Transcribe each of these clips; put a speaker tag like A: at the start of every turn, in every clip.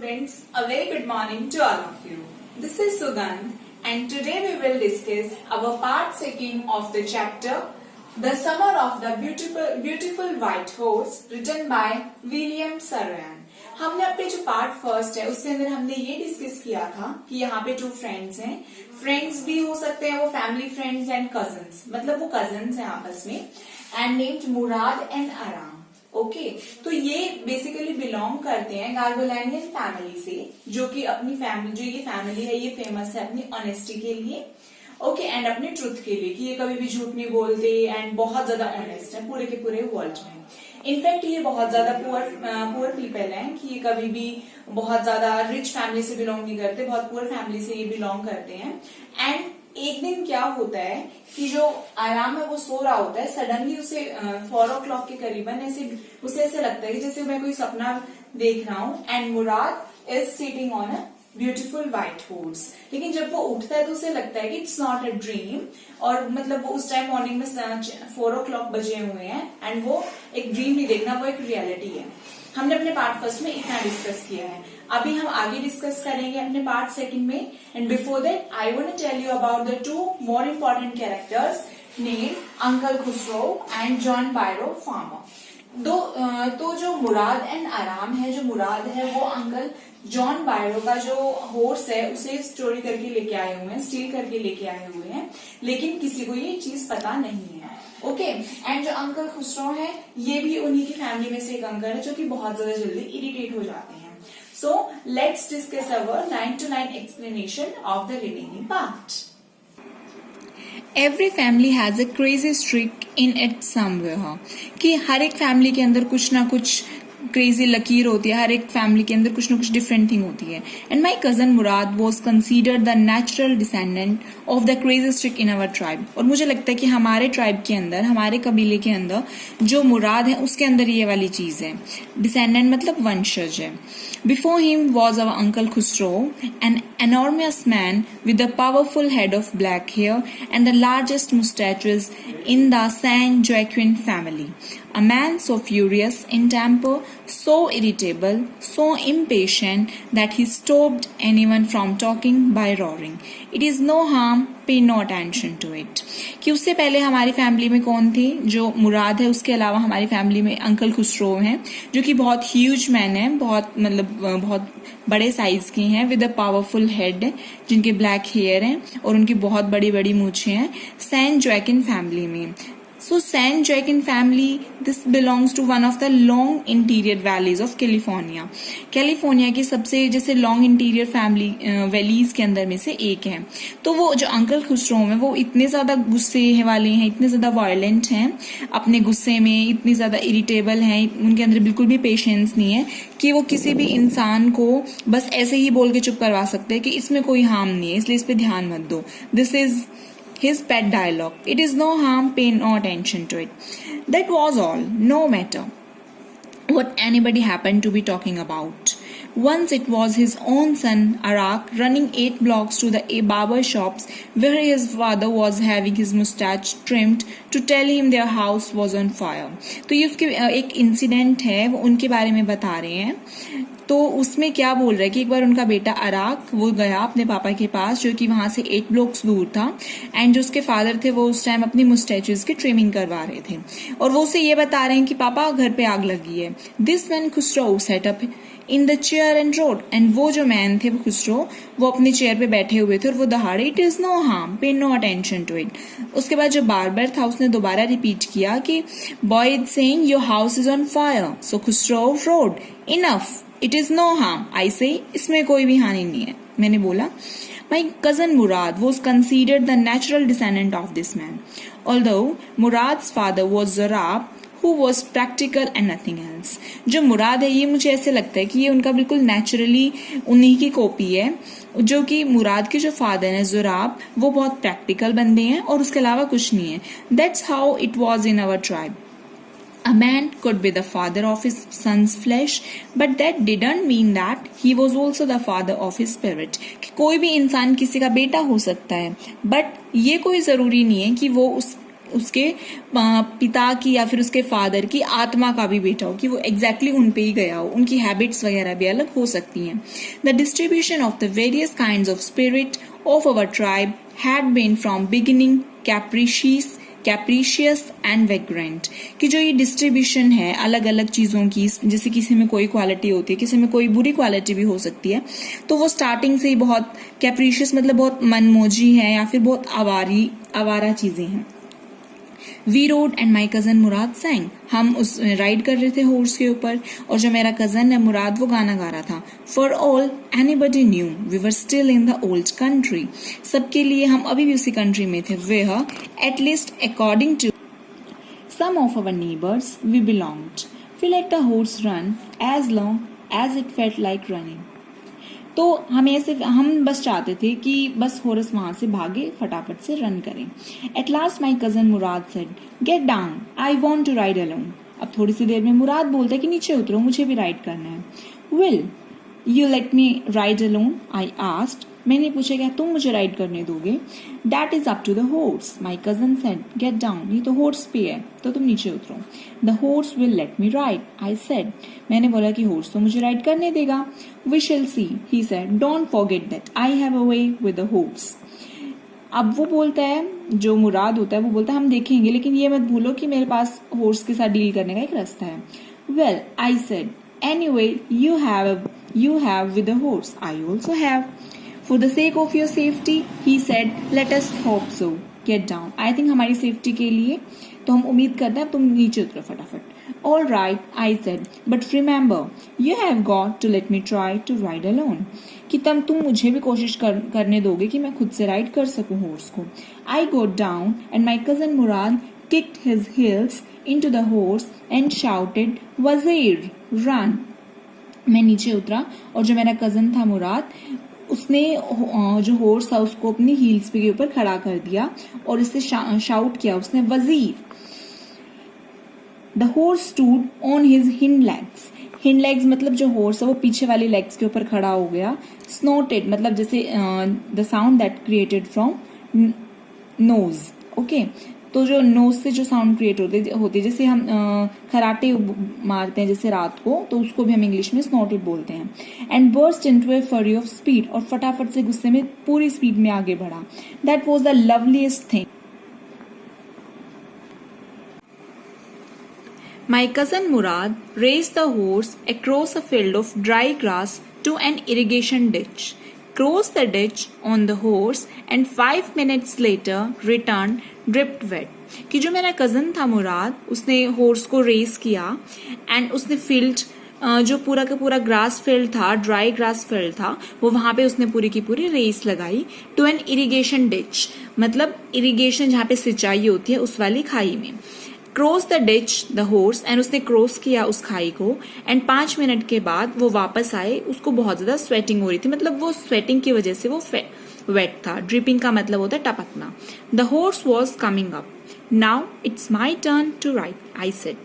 A: students, a very good morning to all of you. This is Sugandh and today we will discuss our part second of the chapter The Summer of the Beautiful White Horse written by William Saroyan. हमने अपने जो part first है उसके अंदर हमने ये discuss किया था कि यहाँ पे टू फ्रेंड्स हैं. फ्रेंड्स भी हो सकते हैं वो फैमिली फ्रेंड्स एंड कजन्स, मतलब वो कजन्स हैं आपस में, एंड नेम्ड मुराद एंड आराम. ओके तो ये बेसिकली बिलोंग करते हैं गार्गोलैंडियन फैमिली से, जो कि अपनी फैमिली, जो ये फैमिली है ये फेमस है अपनी ऑनेस्टी के लिए, ओके एंड अपने ट्रुथ के लिए, कि ये कभी भी झूठ नहीं बोलते एंड बहुत ज्यादा ऑनेस्ट है पूरे के पूरे वर्ल्ड में. इनफैक्ट ये बहुत ज्यादा पुअर पीपल हैं, कि ये कभी भी बहुत ज्यादा रिच फैमिली से बिलोंग नहीं करते, बहुत पुअर फैमिली से ये बिलोंग करते हैं. एंड एक दिन क्या होता है कि जो आराम है वो सो रहा होता है, सडनली उसे 4 o'clock के करीबन उसे ऐसे लगता है कि जैसे मैं कोई सपना देख रहा हूँ, and Murad is sitting on a beautiful white horse. लेकिन जब वो उठता है तो उसे लगता है कि इट्स नॉट अ ड्रीम, और मतलब वो उस टाइम मॉर्निंग में 4 o'clock बजे हुए हैं एंड वो एक ड्रीम नहीं देखना, वो एक रियलिटी है. हमने अपने पार्ट फर्स्ट में इतना डिस्कस किया है. अभी हम आगे डिस्कस करेंगे अपने पार्ट सेकंड में. And before that I want to tell you about the 2 more important characters named uncle Khosrove and John Byro farmer. तो जो मुराद एंड आराम है, जो मुराद है वो अंकल जॉन बायरो का जो हॉर्स है उसे चोरी करके लेके आए हुए हैं, स्टील करके लेके आए हुए हैं, लेकिन किसी को ये चीज पता नहीं है. ओके एंड जो अंकल खुसरो है ये भी उन्हीं की फैमिली में से एक अंकल है जो कि बहुत ज्यादा जल्दी इरिटेट हो जाते हैं. So let's discuss our 9 to 9 explanation of the remaining part.
B: Every family has a crazy streak in it somewhere. कि हर एक फैमिली के अंदर कुछ ना कुछ क्रेजी लकीर होती है, हर एक फैमिली के अंदर कुछ ना कुछ डिफरेंट थिंग होती है. And my cousin Mourad was considered the natural descendant of the crazy streak in our tribe. और मुझे लगता है कि हमारे ट्राइब के अंदर, हमारे कबीले के अंदर जो मुराद है उसके अंदर ये वाली चीज है. डिसेंडेंट मतलब वंशज है. Before him was our Uncle Khusro, an enormous man with a powerful head of black hair and the largest mustaches in the San Joaquin family. A man so furious in temper, so irritable, so impatient that he stopped anyone from talking by roaring. It is no harm, pay no attention to it. कि उससे पहले हमारी family में कौन थे? जो मुराद है, उसके अलावा हमारी फैमिली में अंकल खुसरो हैं, जो कि बहुत ह्यूज मैन है, बहुत बड़े साइज के हैं, विद अ पावरफुल हेड, जिनके ब्लैक हेयर हैं और उनकी बहुत बड़ी बड़ी मूछें हैं. सैन जोएकिन फैमिली में. So San Joaquin family, this belongs to one of the long interior valleys of California. California की सबसे जैसे लॉन्ग इंटीरियर फैमिली वैलीज के अंदर में से एक है. तो वो जो अंकल खुसरो हैं वो इतने ज्यादा गुस्से वाले हैं, इतने ज्यादा वायलेंट हैं अपने गुस्से में, इतनी ज्यादा इरिटेबल हैं, उनके अंदर बिल्कुल भी पेशेंस नहीं है कि वो किसी भी इंसान को बस ऐसे ही बोल के चुप करवा सकते हैं कि इसमें कोई हार्म नहीं है, इसलिए इस पे ध्यान मत दो. This is his pet dialogue. It is no harm, pay no attention to it. That was all. No matter what anybody happened to be talking about. Once it was his own son, Arak, running 8 blocks to the barber shops where his father was having his mustache trimmed to tell him their house was on fire. तो ये उसके एक incident है, वो उनके बारे में बता रहे हैं. तो उसमें क्या बोल रहा है कि एक बार उनका बेटा अराक वो गया अपने पापा के पास, जो कि वहां से 8 blocks दूर था, एंड जो उसके फादर थे वो उस टाइम अपनी मुस्टैचेस की ट्रिमिंग करवा रहे थे, और वो उसे ये बता रहे हैं कि पापा घर पे आग लगी है. This man Khusro set up in the chair and road. And वो जो मैन थे वो खुसरो, वो अपने चेयर पे बैठे हुए थे और वो दहाड़े, इट इज नो हार्म, पे नो अटेंशन टू इट. उसके बाद जो बार्बर था उसने दोबारा रिपीट किया कि boy is saying your house is on fire. So Khusro road, enough, it is no harm, I say, इसमें कोई भी हानि नहीं है. मैंने बोला My cousin Murad was considered the natural descendant of this man. Although Murad's father was Zorab, who was practical and nothing else. जो मुराद है ये मुझे ऐसे लगता है कि ये उनका बिल्कुल नेचुरली उन्हीं की कॉपी है. जो कि मुराद के जो फादर है जोराब, वो बहुत प्रैक्टिकल बंदे हैं और उसके अलावा कुछ नहीं है. That's how it was in our tribe. A man could be the father of his son's flesh, but that didn't mean that he was also the father of his spirit. कि कोई भी इंसान किसी का बेटा हो सकता है, बट ये कोई जरूरी नहीं है कि वो उसके पिता की या फिर उसके फादर की आत्मा का भी बेटा हो, कि वो एग्जैक्टली उन पे ही गया हो, उनकी हैबिट्स वगैरह भी अलग हो सकती हैं. The distribution of the various kinds of spirit of our tribe had been from beginning capricious and vagrant. कि जो ये डिस्ट्रीब्यूशन है अलग अलग चीजों की, जैसे किसी में कोई क्वालिटी होती है, किसी में कोई बुरी क्वालिटी भी हो सकती है, तो वो स्टार्टिंग से ही बहुत कैप्रीशियस मतलब बहुत मनमोजी है या फिर बहुत आवारा चीजें हैं. We rode and my cousin Mourad sang. हम उस राइड कर रहे थे हॉर्स के ऊपर, और जो मेरा कजन है मुराद वो गाना गा रहा था. For all anybody knew we were still in the old country. सबके लिए हम अभी भी उसी कंट्री में थे. Where at least according to some of our neighbors we belonged. We let the horse run as long as it felt like running. तो हम बस चाहते थे कि बस हॉर्स वहां से भागे, फटाफट से रन करें. At last my cousin Mourad said, get down, I want to ride alone. अब थोड़ी सी देर में मुराद बोलता है कि नीचे उतरो, मुझे भी राइड करना है. Will you let me ride alone, I asked. मैंने पूछा क्या तुम मुझे राइड करने दोगे? That is up to the horse, my cousin said. Get down, ये तो हॉर्स पे है, तो तुम नीचे उतरो. The horse will let me ride, I said. मैंने बोला कि हॉर्स तो मुझे राइड करने देगा. We shall see, he said. Don't forget that I have a way with the horse. अब वो बोलता है, जो मुराद होता है वो बोलता है हम देखेंगे, लेकिन ये मत भूलो कि मेरे पास हॉर्स के साथ डील करने का एक रास्ता है. Well I said, anyway you have with the horse, I also have. For the sake of your safety, he said, let us hope so. Get down. I think हमारी सेफ्टी के लिए तो हम उम्मीद करते हैं, तुम नीचे उतरो फटाफट. All right, I said, but remember, you have got to let me try to ride alone. कि तुम मुझे भी कोशिश करने दोगे कि मैं खुद से राइड कर सकूं हॉर्स को. I got down and my cousin Murad kicked his heels into the horse and shouted, Wazir, run. मैं नीचे उतरा और जो मेरा कजन था मुराद, उसने जो हॉर्स था उसको अपनी हील्स के ऊपर खड़ा कर दिया और इससे शाउट किया उसने, वजीर. The horse stood on his hind legs. Hind legs मतलब जो हॉर्स है वो पीछे वाली लेग्स के ऊपर खड़ा हो गया. स्नोटेड मतलब जैसे the sound that created from knows. Okay, तो जो नोज से जो साउंड क्रिएट होते जैसे हम खराटे मारते हैं जैसे रात को, तो उसको भी हम इंग्लिश में स्नॉटेड बोलते हैं. And burst into A fury of speed, और फटाफट से गुस्से में पूरी स्पीड में आगे बढ़ा. That was the loveliest thing. My cousin Murad raised the horse across a field of dry grass to an irrigation ditch, crossed the ditch on the horse, and 5 minutes later returned dripped wet. कि जो मेरा cousin था मुराद, उसने horse को race किया and उसने field जो पूरा का पूरा ग्रास फील्ड था, ड्राई ग्रास फील्ड था, वो वहां पे उसने पूरी की पूरी रेस लगाई. टू एन इरिगेशन डिच मतलब इरिगेशन जहाँ पे सिंचाई होती है उस वाली खाई में. Cross the ditch the horse, and उसने क्रॉस किया उस खाई को. एंड 5 मिनट के बाद वो वापस आए. उसको बहुत ज्यादा स्वेटिंग हो रही थी, मतलब वो स्वेटिंग की वजह से वो वेट था. ड्रिपिंग का मतलब होता है टपकना. The horse was coming up. Now it's my turn to ride, I said.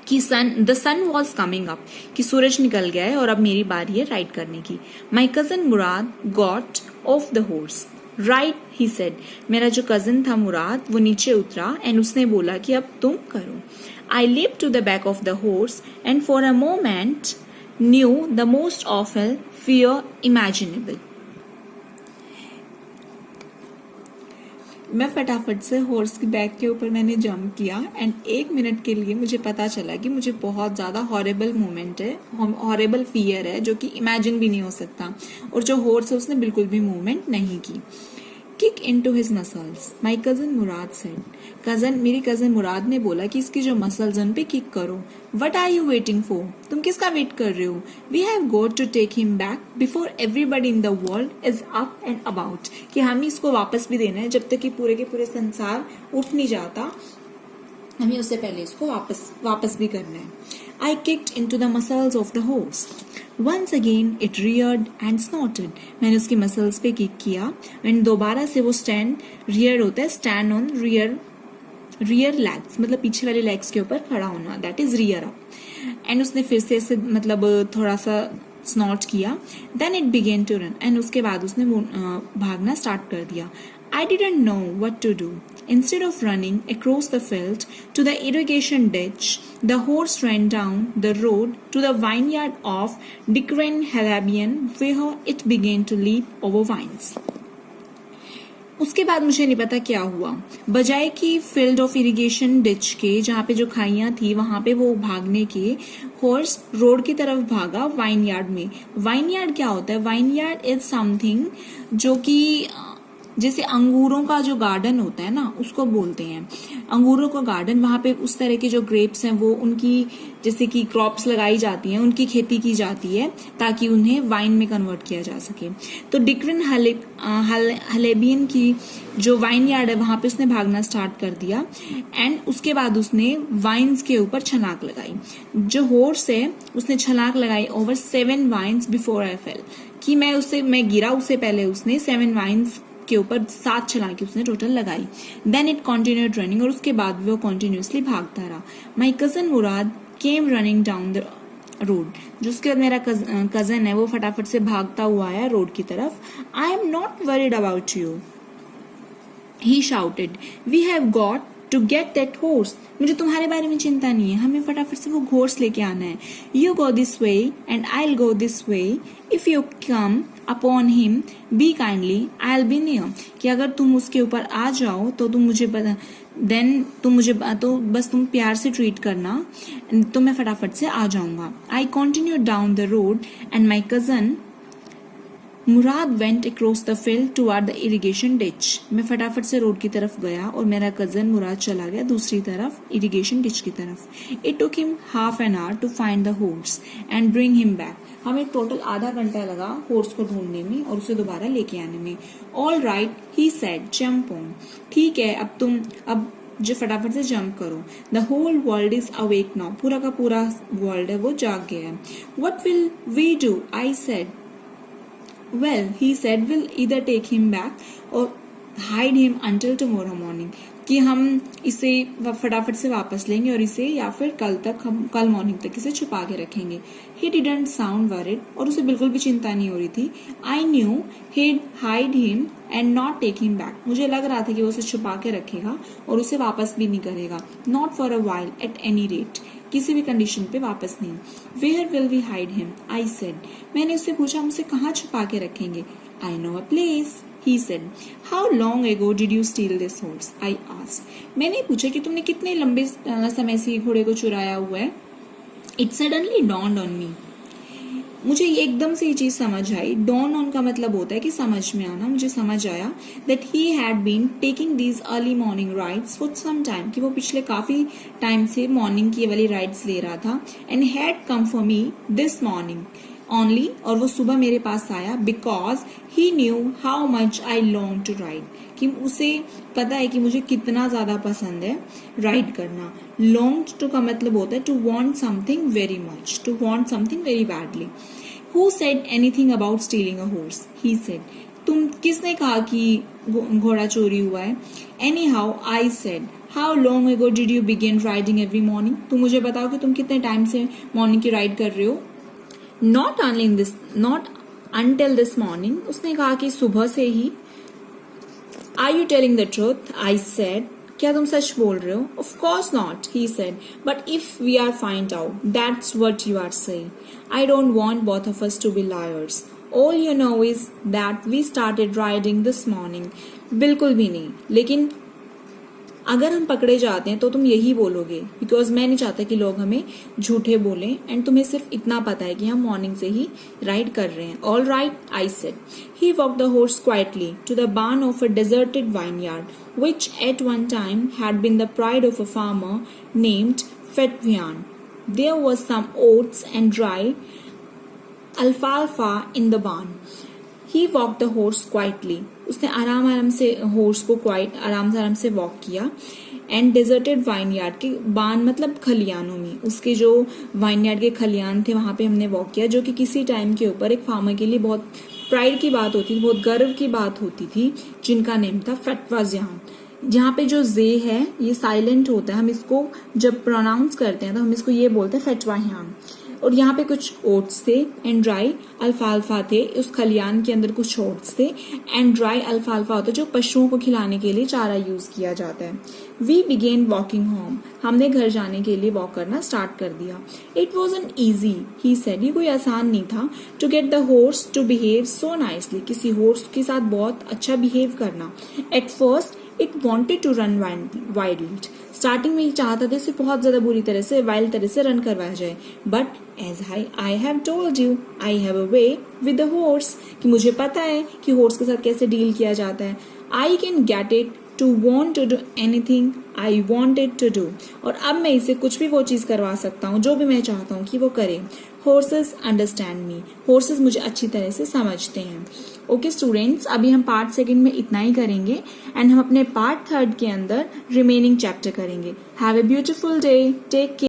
B: कि the sun was coming up, कि सूरज निकल गया है और अब मेरी बारी है राइड करने की. माई cousin Murad got off the horse. Right, he said. मेरा जो कजन था मुराद वो नीचे उतरा एंड उसने बोला कि अब तुम करो. आई leaped to the back of the horse and for a moment knew the most awful fear imaginable. मैं फटाफट से हॉर्स की बैक के ऊपर मैंने जंप किया एंड 1 मिनट के लिए मुझे पता चला कि मुझे बहुत ज्यादा हॉरेबल मूवमेंट है, हॉरेबल फियर है जो कि इमेजिन भी नहीं हो सकता. और जो हॉर्स है उसने बिल्कुल भी मूवमेंट नहीं की. Kick into his muscles, my cousin Mourad said. मेरी कजन मुराद ने बोला कि इसकी जो मसल्स उन पे किक करो. What are you waiting for? तुम किसका वेट कर रहे हो? We have got to take him back before everybody in the world is up and about. कि हमें इसको वापस भी देना है, जब तक कि पूरे के पूरे संसार उठ नहीं जाता, हमें उससे पहले इसको वापस भी करना है. I kicked into the muscles of the horse. Once again it reared and snorted. मैंने उसकी मसल्स पे किक किया एंड दोबारा से वो रियर होता है, स्टैंड ऑन रियर लेग्स मतलब पीछे वाले लेग्स के ऊपर खड़ा होना, दैट इज रियर अप. एंड उसने फिर से ऐसे मतलब थोड़ा सा स्नॉट किया. Then it began to run, and उसके बाद उसने भागना स्टार्ट कर दिया. I didn't know what to do. Instead of running across the field to the irrigation ditch, the horse ran down the road to the vineyard of Dickren Halabian, where it began to leap over vines. उसके बाद मुझे नहीं पता क्या हुआ, बजाय कि field of irrigation ditch के जहाँ पे जो खाइयां थी वहां पे वो भागने के, हॉर्स रोड की तरफ भागा वाइन यार्ड में. वाइन यार्ड क्या होता है? वाइन यार्ड इज समथिंग जो कि जैसे अंगूरों का जो गार्डन होता है ना, उसको बोलते हैं अंगूरों का गार्डन. वहां पे उस तरह के जो ग्रेप्स हैं वो उनकी जैसे कि क्रॉप्स लगाई जाती हैं, उनकी खेती की जाती है ताकि उन्हें वाइन में कन्वर्ट किया जा सके. तो डिक्रेन हलेबियन की जो वाइन यार्ड है वहां पे उसने भागना स्टार्ट कर दिया एंड उसके बाद उसने वाइन्स के ऊपर छलांग लगाई. जो हॉर्स है उसने छलांग लगाई over 7 vines before I fell, कि मैं गिरा उससे पहले उसने 7 वाइन्स के ऊपर 7 छलांगे उसने टोटल लगाई. देन इट कंटिन्यूड रनिंग, और उसके बाद वो कंटिन्यूअसली भागता रहा. माई cousin Murad came running down the road. जो उसके बाद मेरा कजन है वो फटाफट से भागता हुआ आया रोड की तरफ. I am not worried about you, he shouted, we have got to get that horse. मुझे तुम्हारे बारे में चिंता नहीं है, हमें फटाफट से वो हॉर्स लेके आना है. You go this way and I will go this way. If you come upon him B kindly I will be near. कि अगर तुम उसके ऊपर आ जाओ तो तुम मुझे तो बस तुम प्यार से ट्रीट करना, तो मैं फटाफट से आ जाऊंगा. I continue down the road and my cousin Murad went across the field toward the irrigation ditch. मैं फटाफट से रोड की तरफ गया और मेरा कजन मुराद चला गया दूसरी तरफ, इरिगेशन डिच की तरफ. It took him half an hour to find the horse and bring him back. हमें टोटल आधा घंटा लगा हॉर्स को ढूंढने में और उसे दोबारा लेके आने में. All right he said, jump on. ठीक है, अब जो फटाफट से जंप करो. The whole world is awake now. पूरा का पूरा वर्ल्ड है वो जाग गया है. What will we do? I said. Well, he said, we'll either take him back or hide him until tomorrow morning. कि हम इसे फटाफट से वापस लेंगे और इसे या फिर कल मॉर्निंग तक इसे छुपा के रखेंगे. He didn't sound worried, और उसे बिल्कुल भी चिंता नहीं हो रही थी. I knew he'd hide him and not take him back. मुझे लग रहा था कि वो उसे छुपा के रखेगा और उसे वापस भी नहीं करेगा. Not for a while, at any rate. किसी भी कंडीशन पे वापस नहीं. Where will we hide him? I said. मैंने उससे पूछा, हम उसे कहाँ छुपा के रखेंगे? I know a place. He said. How long ago did you steal this horse? I asked. मैंने पूछा कि तुमने कितने लंबे समय से घोड़े को चुराया हुआ है? It suddenly dawned on me. मुझे एकदम से ये चीज समझ आई. डॉन ऑन का मतलब होता है कि समझ में आना. मुझे समझ आया that he had been taking these early morning rides for some time, कि वो पिछले काफी टाइम से मॉर्निंग की वाली राइड्स ले रहा था. And had come for me this morning only, और वो सुबह मेरे पास आया because he knew how much I long to ride. कि उसे पता है कि मुझे कितना ज्यादा पसंद है राइड करना. लॉन्ग टू का मतलब होता है to want something very much, to want something very badly. Who said anything about stealing a horse? He said. तुम किसने कहा कि घोड़ा चोरी हुआ है? Anyhow I said. How long ago did you begin riding every morning? तुम मुझे बताओ कि तुम कितने टाइम से मॉर्निंग की राइड कर रहे हो? Not until this morning. उसने कहा कि सुबह से ही. Are you telling the truth? I said. क्या तुम सच बोल रहे हो? Of course not, he said. But if we are find out, that's what you are saying. I don't want both of us to be liars. All you know is that we started riding this morning. बिल्कुल भी नहीं. लेकिन अगर हम पकड़े जाते हैं तो तुम यही बोलोगे, बिकॉज मैं नहीं चाहता कि लोग हमें झूठे बोलें. एंड तुम्हें सिर्फ इतना पता है कि हम मॉर्निंग से ही राइड कर रहे हैं. All right, I said. He walked the horse quietly to the barn of a deserted vineyard, which at one time had been the pride of a farmer named Fetvian. There was some oats and dry alfalfa in the barn. He walked the horse quietly. उसने आराम से horse को आराम से walk किया. And deserted vineyard के बान मतलब खलियानों में, उसके जो वाइनयार्ड के खलियान थे वहां पे हमने वॉक किया, जो कि किसी टाइम के ऊपर एक फार्मर के लिए बहुत प्राइड की बात होती थी, बहुत गर्व की बात होती थी, जिनका नेम था फटवाजियान. जहाँ पे जो जे है ये साइलेंट होता है. हम इसको जब प्रोनाउंस करते हैं तो हम इसको ये बोलते हैं फटवाहियान. और यहाँ पे कुछ ओट्स थे एंड ड्राई अल्फाल्फा थे, उस खलियान के अंदर कुछ ओट्स थे एंड ड्राई अल्फाल्फा होता है जो पशुओं को खिलाने के लिए चारा यूज किया जाता है। वी बिगेन वॉकिंग होम, हमने घर जाने के लिए वॉक करना स्टार्ट कर दिया। It wasn't easy, he said, ये कोई आसान नहीं था, to get the horse to behave so nicely, किसी हॉर्स के साथ बहुत अच्छा बिहेव करना। At first it wanted to run wild, starting में ही चाहता था इसे बहुत ज्यादा बुरी तरह से वाइल्ड तरह से रन करवाया जाए, but as I have told you I have a way with the horse, कि मुझे पता है कि हॉर्स के साथ कैसे डील किया जाता है। I can get it to want to do anything I want it to do, और अब मैं इसे कुछ भी वो चीज करवा सकता हूँ जो भी मैं चाहता हूँ कि वो करे। हॉर्सेस अंडरस्टैंड मी, हॉर्सेस मुझे अच्छी तरह से समझते हैं। ओके स्टूडेंट्स, अभी हम पार्ट सेकंड में इतना ही करेंगे एंड हम अपने पार्ट थर्ड के अंदर रिमेनिंग चैप्टर करेंगे। Have a beautiful day, take care.